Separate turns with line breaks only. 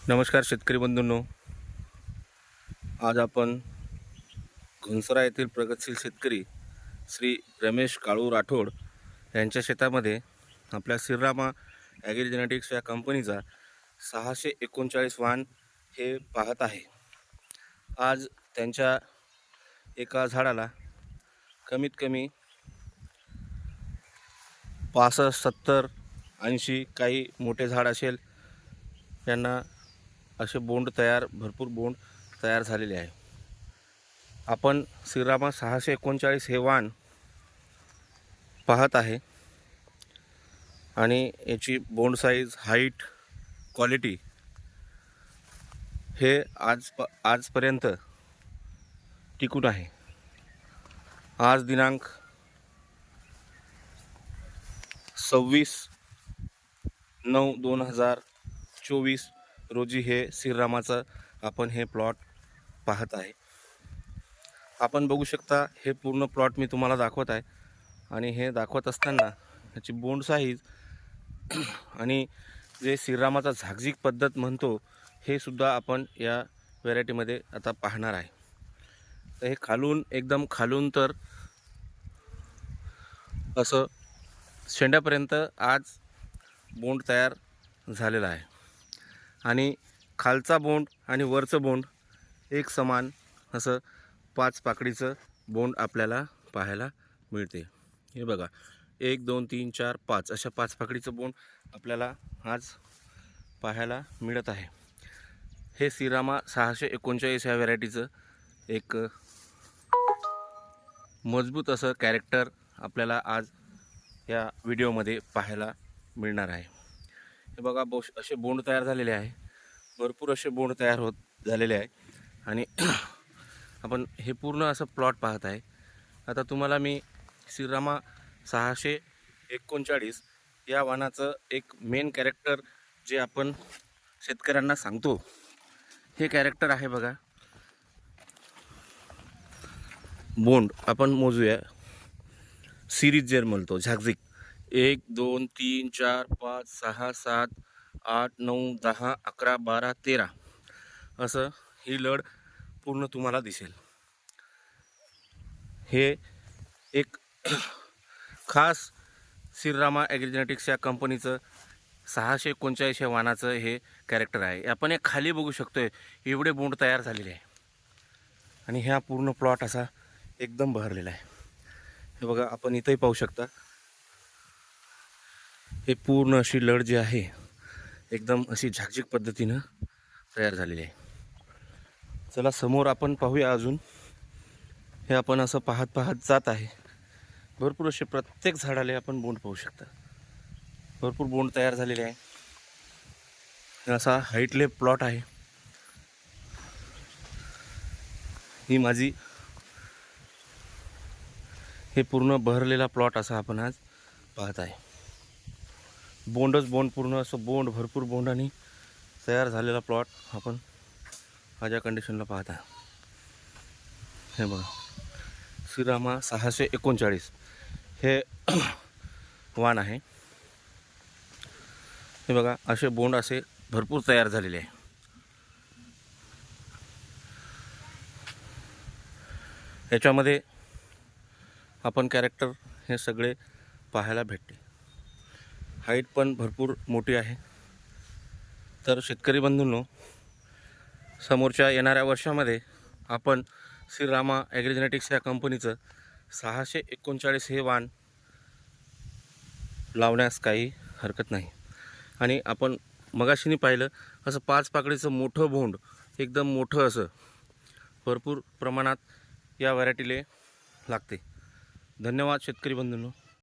नमस्कार शेतकरी बंधूंनो, आज आपण घुंसरा येथील प्रगतशील शेतकरी श्री रमेश काळू राठोड यांच्या शेतामध्ये आपल्या श्रीरामा ॲग्री जेनेटिक्स या कंपनीचा 639 वाण हे पाहत आहे। आज त्यांच्या एका झाडाला कमीत कमी 65, 70, 80 काही मोठे झाड असेल यांना असे भरपूर बोंड तयार झालेले आहे। आपण श्रीरामा 639 हे वाण पाहत आहे आणि याची बोंड साईज, हाईट, क्वालिटी हे आजपर्यंत टिकून आहे। आज दिनांक 26/9/2024 रोजी हे श्रीरामाचं आपण हे प्लॉट पाहत आहे। आपण बघू शकता हे पूर्ण प्लॉट मी तुम्हाला दाखवत आहे आणि हे दाखवत असताना याची बोंड साईज आणि जे श्रीरामाचा झागझिग पद्धत म्हणतो हे सुद्धा आपण या व्हेरायटीमध्ये आता पाहणार आहे। तर हे एकदम खालून तर असं शेंड्यापर्यंत आज बोंड तयार झालेला आहे आणि खालचा बोंड आणि वरचं बोंड एक समान असं 5 पाकळीचं बोंड आपल्याला पाहायला मिळते। हे बघा, 1 2 3 4 5 अशा 5 पाकळीचं बोंड आपल्याला आज पाहायला मिळत आहे। हे श्रीरामा 639 या व्हरायटीचं एक मजबूत असं कॅरेक्टर आपल्याला आज या व्हिडिओमध्ये पाहायला मिळणार आहे। हे बघा, असे बोंड तयार झालेले आहे, भरपूर असे बोंड तयार झालेले आहे आणि आपण हे पूर्ण असं प्लॉट पाहत आहे। आता तुम्हाला मी श्रीरामा 639 या वाणाचं एक मेन कॅरेक्टर जे आपण शेतकऱ्यांना सांगतो हे कॅरेक्टर आहे। बघा, बोंड आपण मोजूया, सिरीज जे म्हणतो झागझिग, 1 2 3 4 5 6 7 8 9 10 11 12 13 असं ही लढ पूर्ण तुम्हाला दिसेल। हे एक खास श्रीरामा ॲग्री जेनेटिक्स या कंपनीचं 639 या वाणाचं हे कॅरेक्टर आहे। आपण हे खाली बघू शकतोय, एवढे बोंड तयार झालेले आहे आणि ह्या पूर्ण प्लॉट असा एकदम बहरलेला आहे। हे बघा, आपण इथंही पाहू शकता, हे पूर्ण अशी लढ जी आहे एकदम अशी झागझिग पद्धतीनं तयार झालेली आहे। चला समोर आपण पाहूया अजून। हे आपण असं पाहत जात आहे, भरपूर असे प्रत्येक झाडाला आपण बोंड पाहू शकता, भरपूर बोंड तयार झालेले आहे। असा हाईटले प्लॉट आहे। ही माझी हे पूर्ण बहरलेला प्लॉट असा आपण आज पाहत आहे। बोंडच बोंड, पूर्ण असं बोंड, भरपूर बोंड आणि तयार झालेला प्लॉट आपण माझ्या कंडिशनला पाहत आहे। हे बघा, श्रीरामा 639 हे वाण आहे। हे बघा, असे बोंड असे भरपूर तयार झालेले आहे। याच्यामध्ये आपण कॅरेक्टर हे सगळे पाहायला भेटते। हाईट पण भरपूर मोठी आहे। तर शेतकरी बंधूंनो, समोरच्या येणाऱ्या वर्षामध्ये आपण श्रीरामा ॲग्री जेनेटिक्स या कंपनीचं 639 हे वाण लावण्यास काही हरकत नाही। आणि आपण मगाशीनी पाहिलं असं 5 पाकळीचं मोठं बोंड, एकदम मोठं असं भरपूर प्रमाणात या व्हरायटीले लागते। धन्यवाद शेतकरी बंधूंनो।